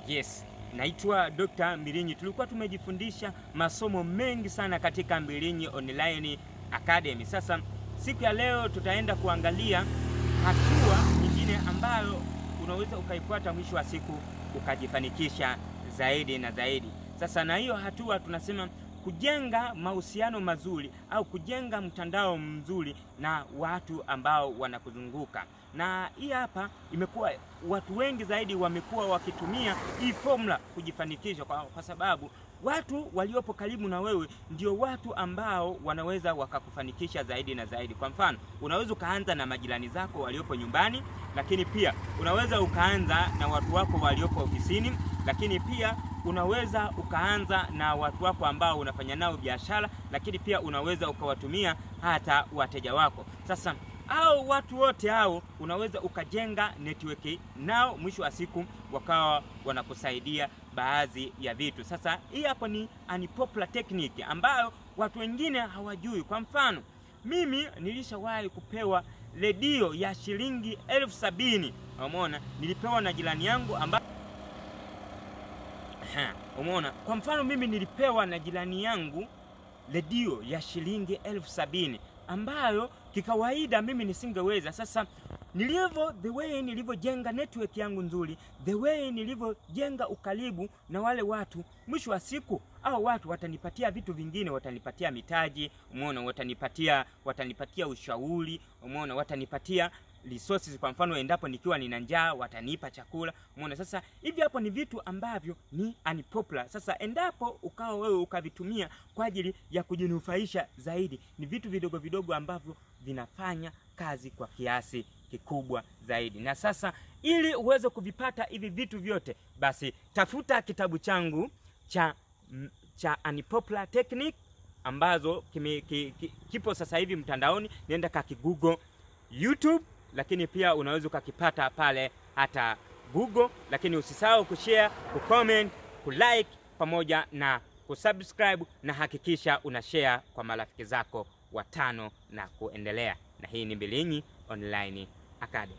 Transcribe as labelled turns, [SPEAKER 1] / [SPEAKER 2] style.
[SPEAKER 1] Yes, naitwa Dr. Mbilinyi. Tulikuwa tumejifundisha masomo mengi sana katika Mbilinyi Online Academy. Sasa siku ya leo tutaenda kuangalia hatua nyingine ambayo unaweza ukaifuata mwisho wa siku ukajifanikisha zaidi na zaidi. Sasa na hiyo hatua tunasema kujenga mahusiano mazuri au kujenga mtandao mzuri na watu ambao wanakuzunguka. Na hii hapa imekuwa watu wengi zaidi wamekuwa wakitumia hii formula kujifanikisha kwa sababu watu waliopo karibu na wewe ndio watu ambao wanaweza wakakufanikisha zaidi na zaidi. Kwa mfano, unaweza ukaanza na majirani zako waliopo nyumbani, lakini pia unaweza ukaanza na watu wako waliopo ofisini, lakini pia unaweza ukaanza na watu wako ambao unafanya nao biashara, lakini pia unaweza ukawatumia hata wateja wako. Sasa au watu wote hao unaweza ukajenga network nao, mwisho wa siku wakawa wanakusaidia baadhi ya vitu. Sasa hii hapo ni unpopular technique ambayo watu wengine hawajui. Kwa mfano, mimi nilishawahi kupewa redio ya shilingi 70,000. Umeona? Nilipewa na jirani yangu ambaye umeona? Kwa mfano mimi nilipewa na jirani yangu redio ya shilingi 70,000 ambayo kikawaida mimi nisingeweza. Sasa the way nilivyojenga network yangu nzuri, the way nilivyojenga ukaribu na wale watu, mwisho wa siku au watu watanipatia vitu vingine, watanipatia mitaji, umeona, watanipatia ushauri, umeona, watanipatia resources. Kwa mfano, endapo nikiwa nina njaa watanipa chakula, umeona. Sasa hivi hapo ni vitu ambavyo ni unpopular. Sasa endapo ukawa wewe ukavitumia kwa ajili ya kujinufaisha zaidi, ni vitu vidogo vidogo ambavyo vinafanya kazi kwa kiasi kikubwa zaidi. Na sasa ili uweze kuvipata hivi vitu vyote, basi tafuta kitabu changu cha unpopular technique ambazo kipo sasa hivi mtandaoni. Nenda Google, YouTube, lakini pia unaweza ukakipata pale hata Google. Lakini usisahau kushare, kucomment, kulike pamoja na kusubscribe, na hakikisha unashare kwa marafiki zako 5 na kuendelea. Na hii ni Mbilinyi Online Academy.